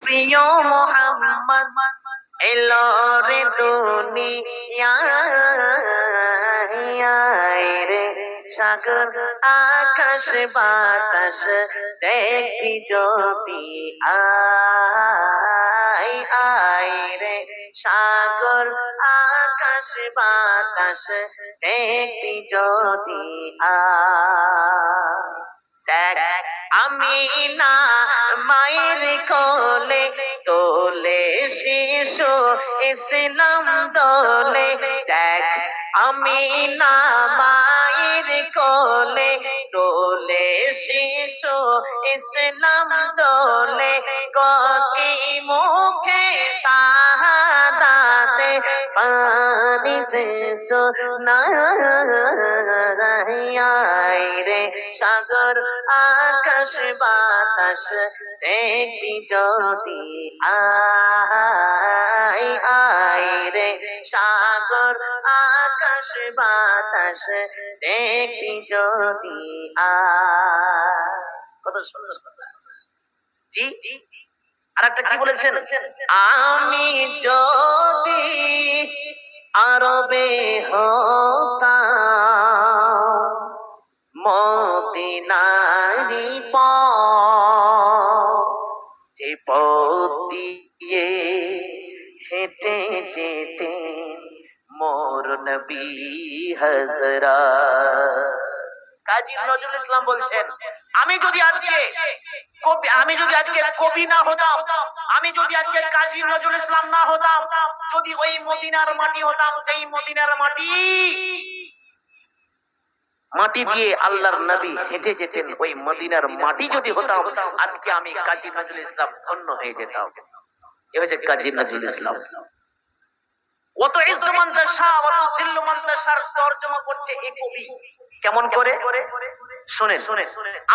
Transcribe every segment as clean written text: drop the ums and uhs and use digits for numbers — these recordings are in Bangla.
প্রিয় মোহাম্মদ এলো রে দুনিয়ায় রে সাগর আকাশ বাতাস দেখবি যদি আয় আয় রে সাগর আকাশ বাতাস দেখবি যদি আয় দেখ আমি না মায়ের কোলে দোলে শিশু ইসলাম দোলে দেখ আমি না মায়ের কোলে দোলে শিশু ইসলাম দোলে কচি মুখে শাহাদাতে পানি সে সোনায় রে সাগর আকাশ বাতাস দেখবি যদি আয় আয় রে সাগর আকাশ বাতাস দেখবি যদি আয়। কত সুন্দর কথা। জি জি আরেকটা কি বলেছেন, আমি যদি আরবে হতাম মদিনারি যে পথ দিয়ে হেঁটে যেতেন মোর নবী হযরত। কাজী নজরুল ইসলাম বলছেন, আমি যদি আজকে কবি না হতাম, আমি যদি আজকে কাজী নজরুল ইসলাম না হতাম, যদি ওই মদিনার মাটি হতাম, যেই মদিনার মাটি দিয়ে আল্লাহর নবী হেঁটে যেতেন, ওই মদিনার মাটি যদি হতাম, আজকে আমি কাজী নজরুল ইসলাম ধন্য হয়ে যেতাম। এ হচ্ছে কাজী নজরুল ইসলাম। অত ইজ্জমান তাশা অত জিল্লুমান তাশার তরজমা করছে এই কবি। কেমন করে শুনেন,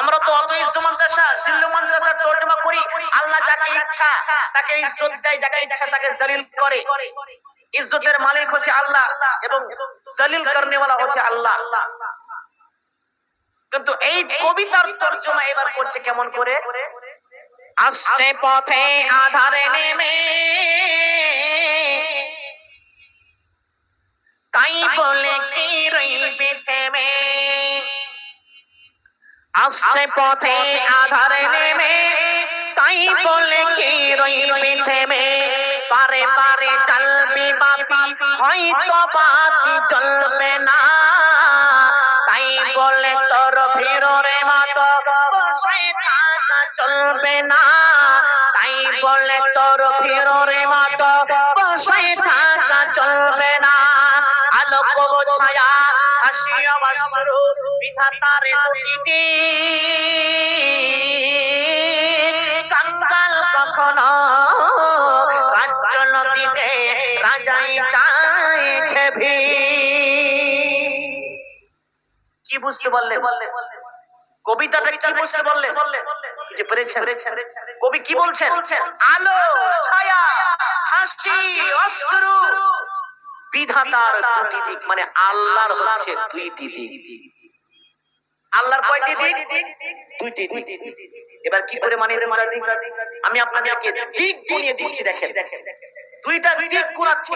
আমরা তো অত ইজ্জমান তাশা জিল্লুমান তাশার তরজমা করি, আল্লাহ যাকে ইচ্ছা তাকে ইজ্জত দেয়, যাকে ইচ্ছা তাকে জলিল করে। ইজ্জতের মালিক হচ্ছে আল্লাহ এবং জলিল করনে ওয়ালা হচ্ছে আল্লাহ। কিন্তু এই কবিতার তরজমা এবার করছে কেমন করে, আসছে পথে আধারে নেমে তাই বলে কি রইবে থেমে, আসছে পথে আধারে নেমে তাই বলে কি রইবে থেমে, পারে পারে জ্বলবে বাতি হয়তো বাতি জ্বলবে না, তাই বলে তোর ভিড়রে মাতো বসে থাকা চলবে না, তাই বলে তোর ভিড়রে মাতো বসে থাকা চলবে না, আলোক ছায়া হাসিয়া মাসরু বিধাতার দুটি কাঙ্গাল কখনো রাজ্য নদীতে রাজাই চাইছে ভি। কি বুঝতে পারলে কবিতাটা, কি বুঝতে পারলে যে পেরেছেন? কবি কি বলছেন, আলো ছায়া হাসি অশ্রু বিধাতার দুটি দিক, মানে আল্লাহর হচ্ছে দুইটি দিক। আল্লাহর কয়টি দিক? দুইটি দিক। এবার কি করে মানে আমি আপনাদেরকে দিক গুনিয়ে দিচ্ছি। দেখেন দুইটা দিক গুনাচ্ছি,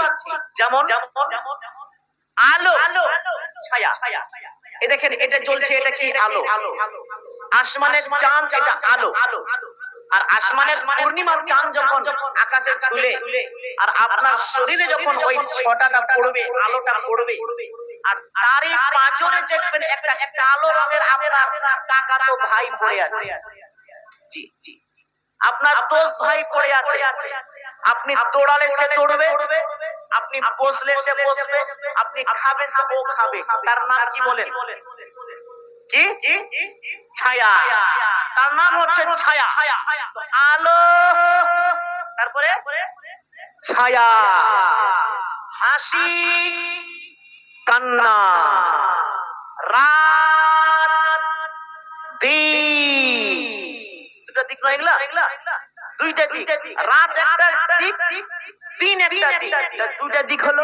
যেমন আলো ছায়া। এই দেখেন এটা জ্বলছে, এটা কি আলো। আসমানের চাঁদ এটা আলো, আর আসমানের পূর্ণিমার চাঁদ যখন আকাশে ঝুলে আর আপনার শরীরে যখন ওই ছটাটা পড়বে, আলোটা পড়বে, আর তারই পাঁজরে দেখবেন একটা কালো রঙের আপনার কাকাতো ভাই পড়ে আছে। জি জি আপনার দোষ ভাই পড়ে আছে, আপনি দৌড়ালে সে দৌড়বে, আপনি বসলে সে বসবে, আপনি খাবেন তো ও খাবে। তার নাম কি বলেন? কি? ছায়া। তার নাম হচ্ছে ছায়া। আলো, তারপরে ছায়া, হাসি কান্না, রাত দিন। দুটা দিক নয় এগুলা, দুইটা দিক। রাত একটা দিক, দিন একটা দিক, দুইটা দিক হলো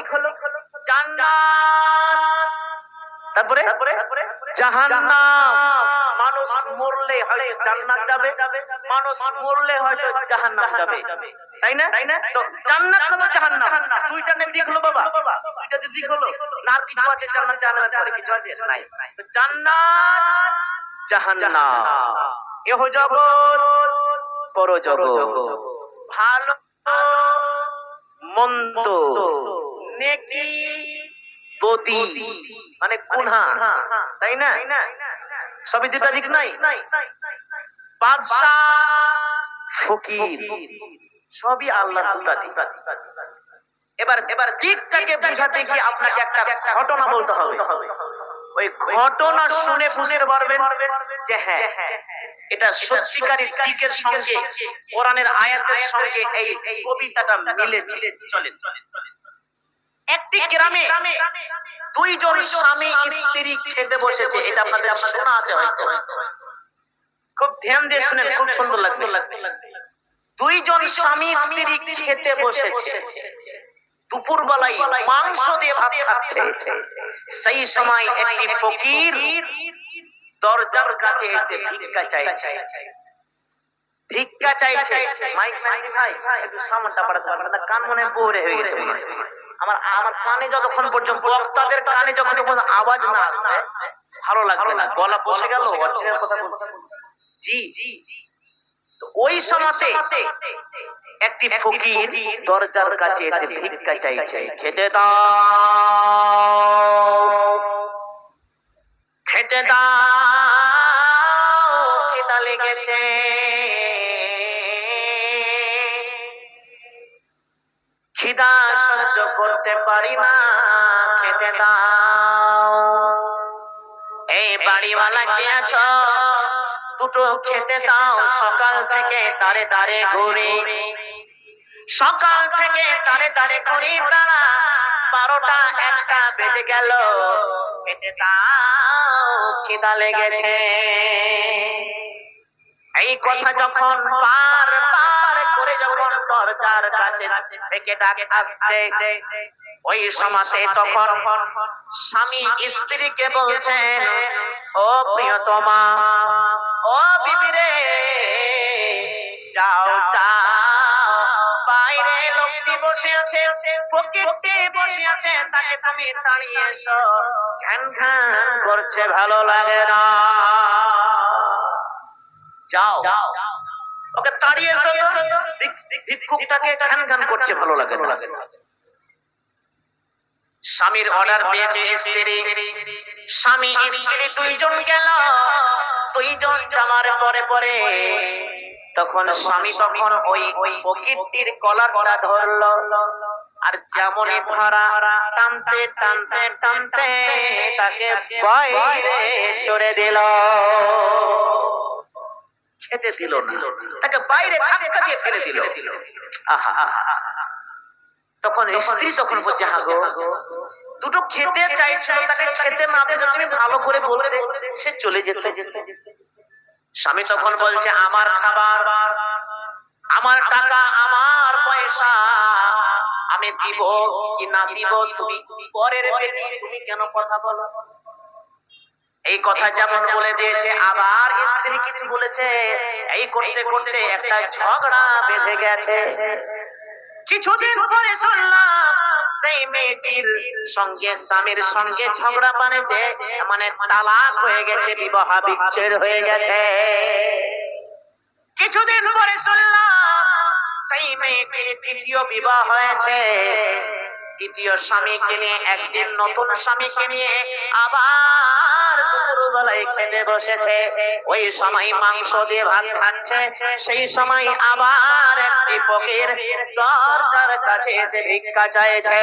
জান্নাত, তারপরে জাহান্নাম, মানুষ মরলে হয়তো জান্নাত যাবে, মানুষ মরলে হয়তো জাহান্নাম যাবে, তাই না? তো জান্নাত না তো জাহান্নাম, দুইটা নে দিক হলো বাবা, দুইটা দিক হলো না। আর কিছু আছে জান্নাত জাহান্নামের পরে কিছু আছে নাই? তো জান্নাত জাহান্নাম, এহ জগৎ পর জগৎ, ভালো মন্দ, নেকি বদি, মানে গুনাহ, তাই না? সবই দুটা দিক নাই? বাদশা ফকির সবই আল্লাহর দুটা দিক। এবার দিকটাকে বুঝাতে গিয়ে আপনাকে একটা ঘটনা বলতে হবে। ওই ঘটনা শুনে বুঝতে পারবেন যে হ্যাঁ, এটা সত্যিকারের দিকের সঙ্গে, কোরআনের আয়াতের সঙ্গে এই কবিতাটা মিলেছে। চলেন, একটি গ্রামে দুইজন স্বামী স্ত্রী খেতে বসেছে। এটা আপনাদের শোনা আছে হয়তো, খুব ধ্যান দিয়ে শুনেন, খুব সুন্দর লাগবে। দুইজন স্বামী স্ত্রী খেতে বসেছে, দুপুর বেলায় মাংস দিয়ে ভাত খাচ্ছে। সেই সময় একটি ফকির দরজার কাছে এসে ভিক্ষা চাইছে। ভিক্ষা চাইছে, মাইক মাইক ভাই একটু সামনটা বাড়াতে পারবেন না? কান মনে বোরে হয়ে গেছে মনে হয়। আমার কানে যতক্ষণ পর্যন্ত, বক্তাদের কানে যখন আওয়াজ না আসবে ভালো লাগবে না, গলা বসে গেল, অরিজিনাল কথা বলছি। জি, তো ওই সময়তে একটি ফকির দরজার কাছে এসে ভিক্ষা চাইছে, খেতে দাও, খেতে দাও, খিদা লেগেছে, খিদা সহ্য করতে পারি না, খেতে দাও। এই বাড়িওয়ালা কে আছো, দুটো খেতে দাও, সকাল থেকে দাঁড়ে দাঁড়ে ঘুরি, সকাল থেকে দাঁড়ে দাঁড়ে ঘুরি, বেলা 12টা 1টা বেজে গেল, খেতে দাও, খিদা লেগেছে। এই কথা যখন বারবার করে যখন দরজার কাছে থেকে ডাক আসছে, ওই সময়তে তখন স্বামী স্ত্রীকে বলছেন, ও প্রিয়তমা, ও বিবি রে, যাও যাও, বাইরে লোকটি বসে আছে, ফকিরটি বসে আছে, তাকে তুমি তাড়িয়ে এসো, ঘ্যান ঘ্যান করছে, ভালো লাগে না, যাও ওকে তাড়িয়ে এসো, ভিক্ষুকটাকে ঘ্যান ঘ্যান করছে, ভালো লাগে না। স্বামীর অর্ডার পেয়েছে স্ত্রী, স্বামী স্ত্রী দুইজন গেল, দুইজন যাওয়ার পরে পরে তখন স্বামী তখন ওই ফকিরটির কলারটা ধরলো, আর যেমনই ধরা, টানতে টানতে টানতে তাকে বাইরে ছড়ে দিল, খেতে দিল না, তাকে বাইরে ধাক্কা দিয়ে ফেলে দিল। তখন স্ত্রী তখন বলছে, হ্যাঁ গো, দুটো খেতে চাইছিল, তাকে খেতে না দিলে তুমি ভালো করে বলতে, সে চলে যেত। স্বামী তখন বলছে, আমার খাবার, আমার টাকা, আমার পয়সা, আমি দিব কি না দিব, তুমি পরের বেটি, তুমি কেন কথা বলো? এই কথা যেমন বলে দিয়েছে, আবার স্ত্রী কিছু বলেছে। এই করতে করতে একটা ঝগড়া বেঁধে গেছে। কিছুদিন পরে শুনলাম সেই মেয়েটির সঙ্গে স্বামীর সঙ্গে ঝগড়া বাঁধেছে, মানে তালাক হয়ে গেছে, বিবাহ বিচ্ছেদ হয়ে গেছে। কিছুদিন পরে শুনলাম সেই মেয়েটির দ্বিতীয় বিবাহ হয়েছে, দ্বিতীয় স্বামীকে নিয়ে, একদিন নতুন স্বামীকে নিয়ে আবার দুপুরবেলায় খেতে বসেছে। ওই সময় মাংস দিয়ে ভাত খাচ্ছে, সেই সময় আবার একটি ফকির দরজার কাছে এসে ভিক্ষা চাইছে,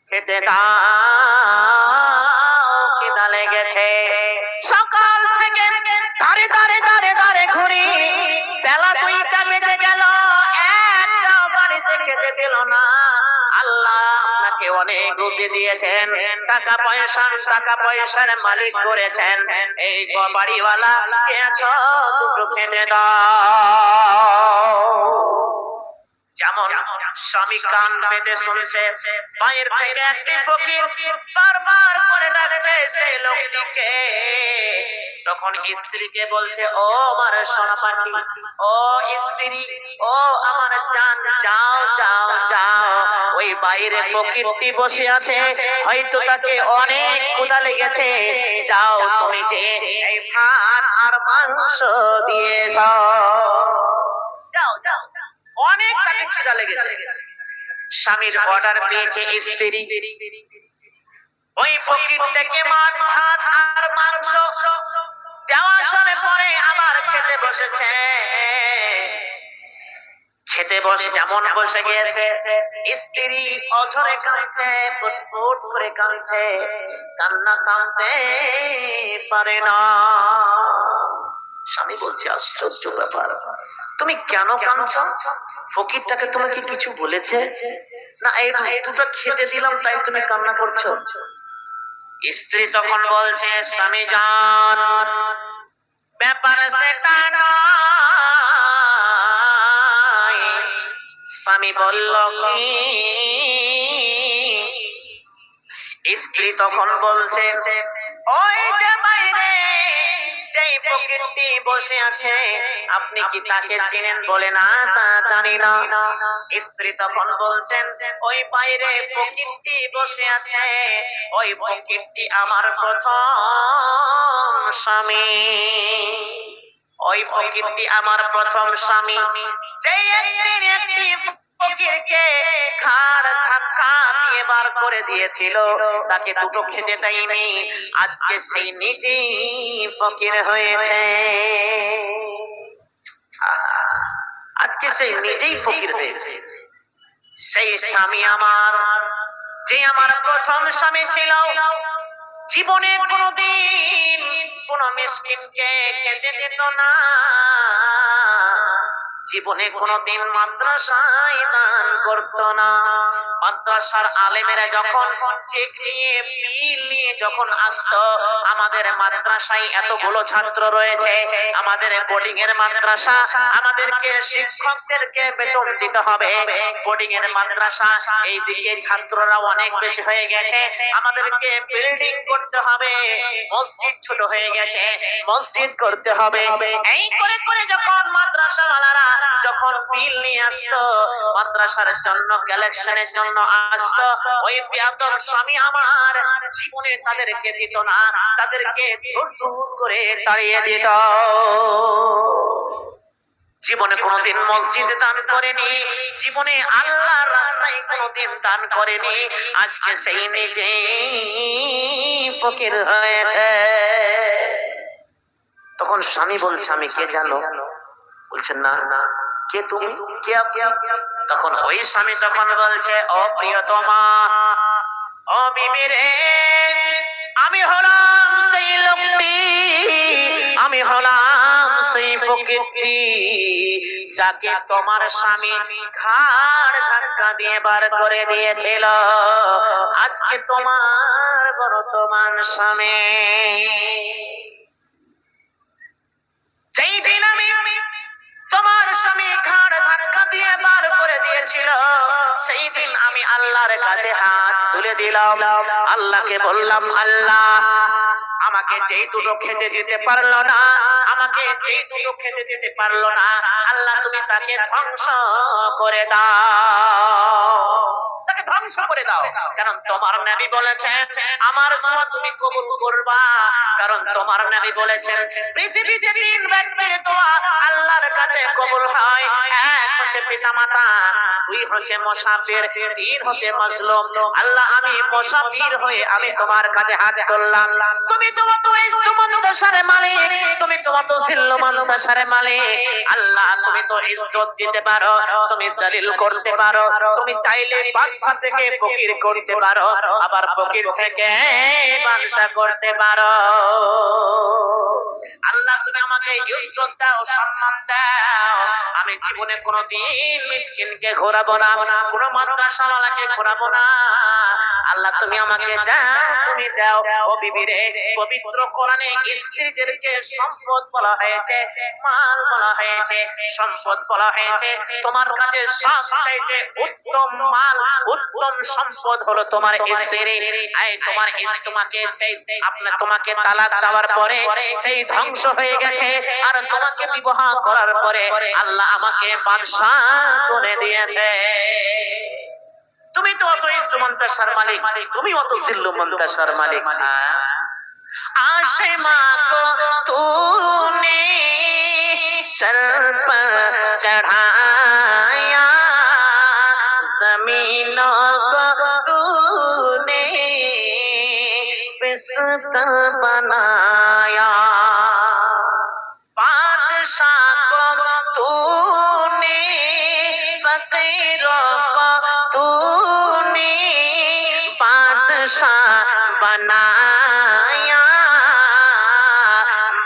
খেতে দাও, খিদা লেগেছে। সকাল থেকে দাঁড়ে দাঁড়ে দাঁড়ে দাঁড়ে ঘুরি, বেলা 2টা বেজে গেল, একটা বাড়িতে খেতে দিল না। আল্লাহ আপনাকে অনেক রুজি দিয়েছেন, টাকা পয়সার মালিক করেছেন, এই বাড়িওয়ালা কে আছো, দুটো খেতে দাও। যেমন স্বামী কান পেতে শুনছে, বাইরে থেকে একটি ফকির বারবার করে ডাকছে সেই লোকটিকে। তখন স্ত্রীকে বলছে, ও আমার সোনা পাখি, ও স্ত্রী, ও আমার জান, যাও যাও যাও, ওই বাইরে ফকিরটি বসে আছে, হয়তো তাকে অনেক ক্ষুধা লেগেছে, যাও তুমি যে এই ভাত আর মাংস দিয়ে যাও, যাও যাও, অনেক তাকে ক্ষুধা লেগেছে। স্বামীর অর্ডার পেয়েছে স্ত্রী, ওই ফকিরটাকে মাছ ভাত আর মাংস দেওয়া শুনে পরে আবার খেতে বসেছে। খেতে বসে যেমন বসে গিয়েছে, স্ত্রী অঝরে কাঁদছে, ফুটফুট করে কাঁদছে, কান্না থামতে পারে না। স্বামী বলছে, আশ্চর্য ব্যাপার, তুমি কেন কাঁদছো? ফকিরটাকে তুমি কি কিছু বলেছে? না, এই দুটো খেতে দিলাম তাই তুমি কান্না করছো? স্ত্রী তখন বলছে, স্বামী জান, ব্যাপার সেটা নয়। স্বামী বলল, কি? স্ত্রী তখন বলছে, ওই যে বাইরে যেই ফকিরটি বসে আছে, আপনি কি তাকে চিনেন? বলে, না, তা জানি না। স্ত্রী তখন বলছেন, ওই বাইরে ফকিরটি বসে আছে, ওই ফকিরটি আমার প্রথম স্বামী, ওই ফকিরটি আমার প্রথম স্বামী, যেই একদিন একটি ফকিরকে ঘাড় ধাক্কা দিয়ে বার করে দিয়েছিল, তাকে দুটো খেতে দেয়নি, আজকে সেই নিজেই ফকির হয়েছে। আজকে সেই নিজেই ফকির হয়েছে। সেই স্বামী আমার, যে আমার প্রথম স্বামী ছিল, জীবনে কোনদিন কোন মিসকিনকে খেতে দিত না, জীবনে কোনদিন মাদ্রাসায় দান করত না। মাদ্রাসার আলেমেরা যখন চেক নিয়ে, বিল নিয়ে যখন আসতো, আমাদের মাদ্রাসায় এতগুলো ছাত্র রয়েছে, আমাদের বোর্ডিং এর মাদ্রাসা, আমাদেরকে শিক্ষকদেরকে বেতন দিতে হবে, বোর্ডিং এর মাদ্রাসা, এইদিকে ছাত্ররা অনেক বেশি হয়ে গেছে, আমাদেরকে বিল্ডিং করতে হবে, মসজিদ ছোট হয়ে গেছে, মসজিদ করতে হবে, এই করে করে যখন মাদ্রাসাওয়ালারা যখন বিল নিয়ে আসতো, মাদ্রাসার জন্য কালেকশনের জন্য আসতো, ওই বেয়াদব স্বামী আমার জীবনে তাদেরকে দিত না, তাদেরকে দূর দূর করে তাড়িয়ে দিত। জীবনে কোনোদিন মসজিদে দান করেনি, জীবনে আল্লাহর রাস্তায় কোনোদিন দান করেনি, আজকে সেই নিজেই ফকির হয়েছে। তখন স্বামী বলছে, আমি কে জানো? বলছেন, না, কে তুমি, কে আপনি? তখন ওই স্বামী তখন বলছে, ও প্রিয়তমা, ও বিবি রে, আমি হলাম সেই লোকটি, আমি হলাম সেই ফকিরটি, যাকে তোমার স্বামী ঘাড় ধাক্কা দিয়ে বার করে দিয়েছিল, আজকে তোমার বর্তমান স্বামী। যেই দিন আমি তোমার স্বামী ঘাড় ধাক্কা দিয়ে বার করে দিয়েছিল, সেই দিন আমি আল্লাহর কাছে হাত তুলে দিলাম, আল্লাহকে বললাম, আল্লাহ, আমাকে যেই দুটো খেতে দিতে পারলো না, আমাকে যেই দুটো খেতে দিতে পারলো না, আল্লাহ তুমি তাকে ধ্বংস করে দাও, তাকে ধ্বংস করে দাও। কারণ তোমার নবী বলেছেন, আমার দোয়া তুমি কবুল করবা, কারণ তোমার নবী বলেছেন, পৃথিবীতে তিন ব্যক্তির দোয়া আল্লাহর কাছে কবুল হয়, এক হচ্ছে পিতামাতা, দুই হচ্ছে মুসাফির, তিন হচ্ছে মাজলুম। আল্লাহ, আমি মুসাফির হয়ে আমি তোমার কাছে হাত তুললাম, তুমি তোমার তো ইজ্জতমন্তসারে মালিক, তুমি তোমার তো জিল্লমন্তসারে মালিক। আল্লাহ, তুমি তো ইজ্জত দিতে পারো, তুমি জলিল করতে পারো, তুমি চাইলে বাদশা থেকে ফকির করতে পারো, আবার ফকির থেকে বাদশা করতে পারো। আল্লাহ, তুমি আমাকে ইজ্জত দাও, সম্মান দাও, আমি জীবনে কোনোদিন মিসকিনকে ঘোরাবো না, কোনো মাদ্রাসাওয়ালাকে ঘোরাবো না, আল্লাহ তুমি আমাকে দাও, তুমি দাও। ও বিবি রে, পবিত্র কোরআনে স্ত্রীদেরকে সম্পদ বলা হয়েছে, মাল বলা হয়েছে, সম্পদ বলা হয়েছে। তোমার কাছে সবচাইতে উত্তম মাল, উত্তম সম্পদ হলো তোমার স্ত্রী। এই তোমার তোমাকে সেই তোমাকে তালাক দেওয়ার পরে সেই ধ্বংস হয়ে গেছে, আর তোমাকে বিবাহ করার পরে আল্লাহ আমাকে বাদশাহ করে দিয়েছে। তুমি তো অত ইজ্জত মন্তাসার মালিক, তুমি অত জিল্লু মন্তাসার মালিক। आशिमा को तूने सर पर चढ़ाया, जमीनों को तूने बिस्तर बनाया, बादशाह को तूने फकीरों को तूने बादशाह बनाया,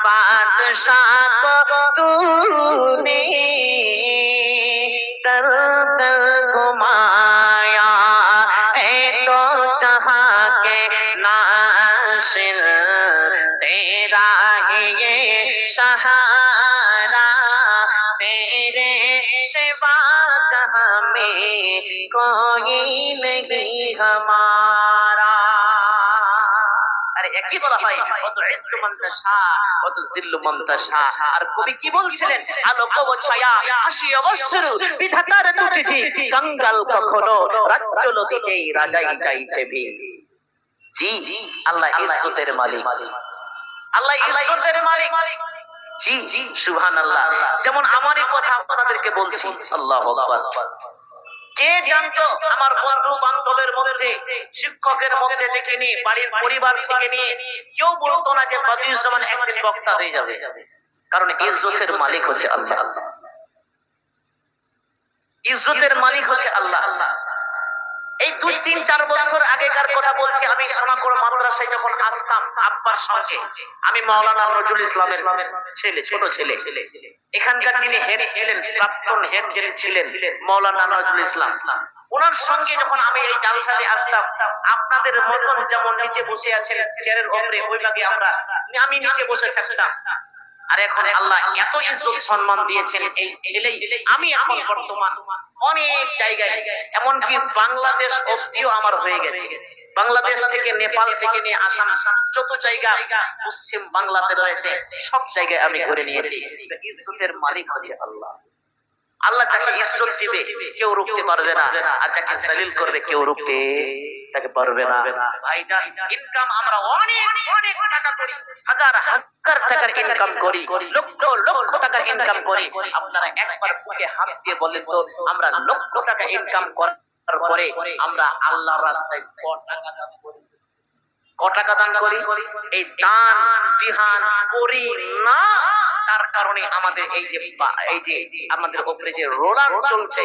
बादशाह को तूने दर दर घुमाया, ऐ तो जहां के नाशिर तेरा ही ये सहारा, तेरे सिवा जहां में कोई नहीं हमारा। আরে একই বলা হয়, অত ইজ্জু মন্তাসা, অত জিল্লু মন্তাসা। আর কবি কি বলছিলেন? আলোক ও ছায়া, হাসি অবসরু, বিধাতার দুটি দিক, কাঙ্গাল কখনো রাজ্য লতিতেই রাজাই চাইছে ভি। জি, আল্লাহ ইজ্জতের মালিক, আল্লাহ ইজ্জতের মালিক। জি জি, সুবহানাল্লাহ। যেমন আমারই কথা আপনাদেরকে বলছি, আল্লাহু আকবার। কে জানতো আমার বন্ধু বান্ধবের মধ্যে, শিক্ষকের মধ্যে দেখিনি, বাড়ির পরিবার থেকে নিয়ে কেউ বলতো না যে বদিউজ্জামান একদিন বক্তা হয়ে যাবে, কারণ ইজ্জতের মালিক হচ্ছে আল্লাহ। ইজ্জতের মালিক হচ্ছে আল্লাহ। এই 2-3-4 বছর আগেকার কথা বলছি, আমি সোনাকোর মাদ্রাসায় যখন আসতাম আব্বার সঙ্গে, আমি মাওলানা নজরুল ইসলামের ছেলে, ছোট ছেলে। এখানকার যিনি হেড ছিলেন, প্রাক্তন হেড যিনি ছিলেন মাওলানা নজরুল ইসলাম, ওনার সঙ্গে যখন আমি এই জালসাতে আসতাম, আপনাদের মতন যেমন নিচে বসে আছেন চেয়ারের উপরে, ওই ভাগে আমি নিচে বসে থাকতাম। আর এখন আল্লাহ এত ইজ্জত সম্মান দিয়েছেন এই ছেলেই, আমি এখন বর্তমান অনেক জায়গায়, এমনকি বাংলাদেশ অবধিও আমার হয়ে গেছে। বাংলাদেশ থেকে, নেপাল থেকে নিয়ে আসাম, যত জায়গা পশ্চিম বাংলাতে রয়েছে সব জায়গায় আমি ঘুরে নিয়েছি। ইজ্জতের মালিক হচ্ছে আল্লাহ। আল্লাহ যাকে ইজ্জত দিবে কেউ রুখতে পারবে না, আর যাকে জলিল করবে কেউ রুখতে তাকে পারবে না। ভাইজান, ইনকাম আমরা অনেক অনেক টাকা করি, হাজার হাজার টাকার ইনকাম করি, লক্ষ লক্ষ টাকার ইনকাম করি। আপনারা একবার বুকে হাত দিয়ে বলেন তো, আমরা লক্ষ টাকা ইনকাম করার পরে আমরা আল্লাহর রাস্তায় ক টাকা দান করি? এই দান বিহান করি না, তার কারণে আমাদের এই যে আমাদের উপরে যে রোলার চলছে,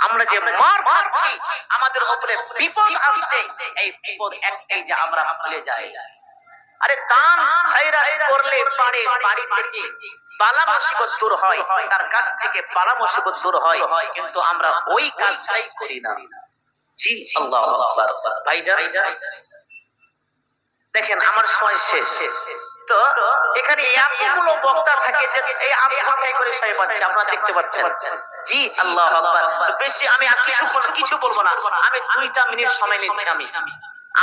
আমরা যে মার খাচ্ছি, আমাদের উপরে বিপদ আসছে, এই বিপদ একটাই যে আমরা ভুলে যাই। আরে দান খায়রাত করলে পারে বাড়ি থেকে বালা মুসিবত দূর হয়, তার কাছ থেকে বালা মুসিবত দূর হয়, কিন্তু আমরা ওই কাজটাই করি না। জি, আল্লাহু আকবার। ভাইজান দেখেন, আমার সময় শেষ। তো এখানে এতগুলো বক্তা থাকে যে এই আধা ঘন্টায় করে সবাই পাচ্ছে, আপনারা দেখতে পাচ্ছেন। জি, আল্লাহু আকবার। বেশি আমি আর কিছু বলবো না, আমি 2টা মিনিট সময় নিচ্ছি।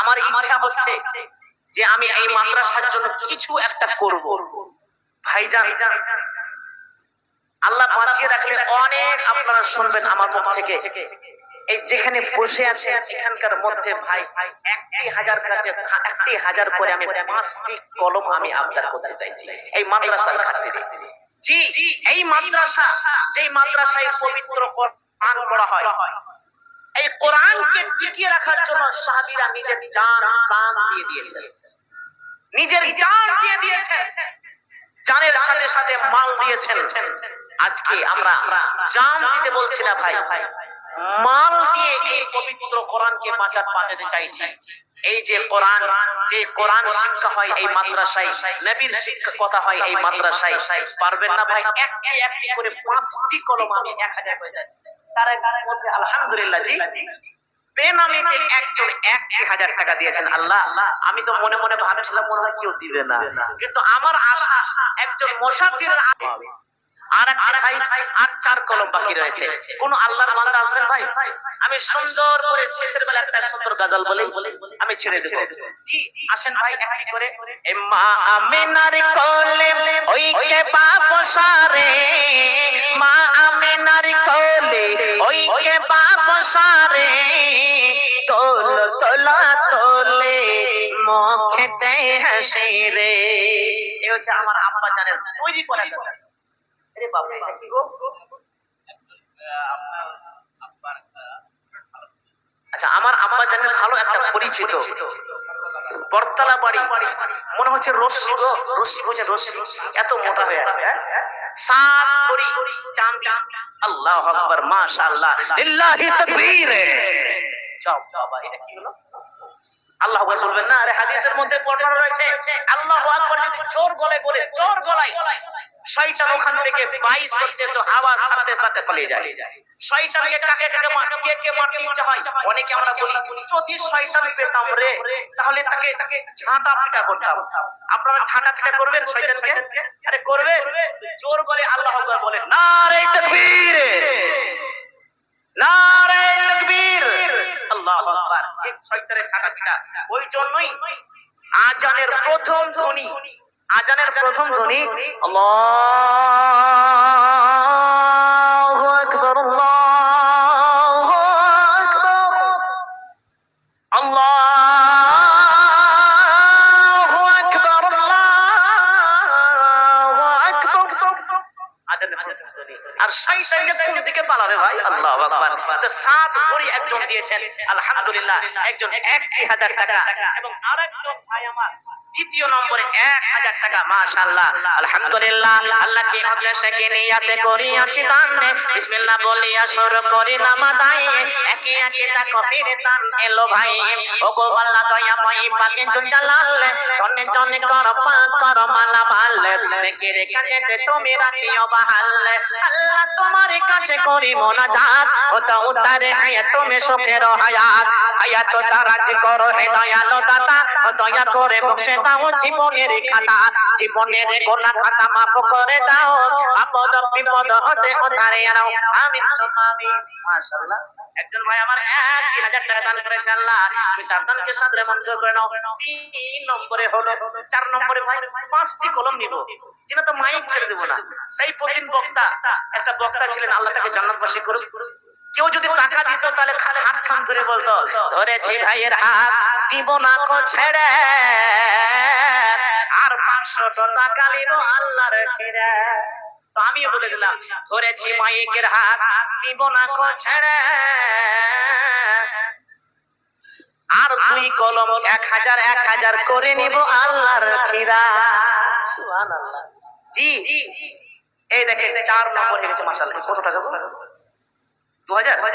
আমার ইচ্ছা হচ্ছে যে আমি এই মাদ্রাসার জন্য কিছু একটা করব। ভাইজান, আল্লাহ বাঁচিয়ে রাখলে অনেক আপনারা শুনবেন আমার মুখ থেকে। এই যেখানে বসে আছে এখানকার মধ্যে ভাই 1,000 করে আমি 5টি কলম আমি আবদার করতে চাইছি এই মাদ্রাসার খাতিরে। জি, এই মাদ্রাসা, যেই মাদ্রাসায় পবিত্র কোরআন পড়া হয়, এই কোরআনকে টিকিয়ে রাখার জন্য সাহাবীরা নিজের জান প্রাণ দিয়ে দিয়েছেন, নিজের জান দিয়ে দিয়েছেন, জানের সাথে সাথে মাল দিয়েছেন। আজকে আমরা জান দিতে বলছি না ভাই, মাল দিয়ে এই পবিত্র কোরআনকে বাঁচাতে চাইছি। এই যে কোরআন শিক্ষা হয় এই মাদ্রাসায়, নবীর শিক্ষা কথা হয় এই মাদ্রাসায়, পারবেন না ভাই? একটি করে 5টি কলম আমি 1000 হয়ে যাচ্ছে। তার মধ্যে আলহামদুলিল্লাহ জি বেনামিতে একজন 1,000 টাকা দিয়েছেন। আল্লাহ, আমি তো মনে মনে ভাবছিলাম মনে হয় কেউ দিবে না, কিন্তু আমার আশা একজন মুসাফিরের আর একটা ভাই আর 4 কলম বাকি রয়েছে। কোন আল্লাহর বান্দা আসবেন ভাই? আমি সুন্দর করে শেষের বেলা একটা সুন্দর গজল বলে আমি ছেড়ে দেব। জি আসেন ভাই, একটি করে। এ মা আমিনার কোলে ওই কে বাপ সারে, মা আমিনার কোলে ওই কে বাপ সারে, তোল তোলা তোলে মুখেতে হাসি রে। এই হচ্ছে আমার আব্বা জানের তৈরি করা কথা। আরে বাবা, এটা কি গো? আচ্ছা, আমার আব্বা জানের ভালো একটা পরিচিত বরতলা বাড়ি, মনে হচ্ছে রশ্মি গো, রশ্মি বোঝে, রশ্মি এত মোটা হয়ে আছে, সাত ভরি চাঁদি। আল্লাহু আকবার, মাশাআল্লাহ, লিল্লাহি তাকবীর। যাও বাবা, এটা কি হলো? আল্লাহু আকবার বলবেন না? আরে হাদিসের মধ্যে বর্ণনা রয়েছে আল্লাহু আকবার যদি জোর গলায় বলে, জোর গলায়, শয়তান ওখান থেকে 2200 আওয়াজ সাথে সাথে পালিয়ে যায়। শয়তানকে কাকে কে কে মারতে ইচ্ছা হয়? অনেকে আমরা বলি যদি শয়তান পেতাম রে তাহলে তাকে ঝাঁটা পিটা করতাম। আপনারা ঝাঁটা পিটা করবেন শয়তানকে? আরে করবেন? জোর গলায় আল্লাহু আকবার বলেন, নারে তাকবীর, নারে তাকবীর, আল্লাহু আকবার। এক শয়তানের ঝাঁটা পিটা। ওই জন্যই আজানের প্রথম ধ্বনি, আজানের প্রথম ধ্বনি আল্লাহু আকবার, আল্লাহু আকবার, আল্লাহু আকবার, আল্লাহু আকবার। আজানের প্রথম ধ্বনি। আর শয়তানকে কোন দিকে পালাবে ভাই? আল্লাহু আকবার। তো 7 ভরি একজন দিয়েছেন, আলহামদুলিল্লাহ, একজন 1000 টাকা, এবং আরেকজন ভাই আমার দ্বিতীয় নম্বরে 1000 টাকা। মাশাআল্লাহ, আলহামদুলিল্লাহ। আল্লাহকে উদ্দেশ্যে নিয়াতে করিয়াছি দান, বিসমিল্লাহ বলিয়া শুরু করি নামাজ আই, একে একে তা কবির দান এলো ভাই। ওগো আল্লাহ দয়াময় পাকে জুলাল, তনে তনে কর পাক কর মালা ভাল, মেকেরে কাজেতে তুমি রাখিও বাহাল। আল্লাহ তোমার কাছে করি মোনাজাত, ও তো উতারে আয়া তুমি সুখের হায়াত, হায়াত তারাজ করো হে দয়ালো দাতা, ও দয়া করে বক্সে দাও জীবনের খাতা, জীবনের গোনা খাতা মাফ করে দাও, আপদ বিপদ হতে উদ্ধারে আনো, আমিন সুম্মা আমিন। মাশাআল্লাহ, একজন ভাই আমার 1000 টাকা দান করেছে। আল্লাহ তুমি তার দানকে সাদরে মঞ্জুর করে নাও। 3 নম্বরে হলো, 4 নম্বরে ভাই 5টি কলম নিব, যেটা তো মাইক ছেড়ে দেব না। সাইফুদ্দিন বক্তা, একটা বক্তা ছিলেন, আল্লাহ তাকে জান্নাতবাসী করুক। কেউ যদি টাকা দিত তাহলে খালি হাত খান ধরে বলতো, ধরেছি ভাইয়ের হাত দিব না কো ছেড়ে, আর 500 টাকা নিব আল্লাহর খিরে। তো আমিও বলে দিলাম, ধরেছি মাইকের হাত দিব না কো ছেড়ে, আর 2 কলম 1000 করে নিব আল্লাহর খিরা। সুবহানাল্লাহ। জি এই দেখেন 4 নম্বর হয়েছে। মাশাআল্লাহ, কত টাকা গো? 2000।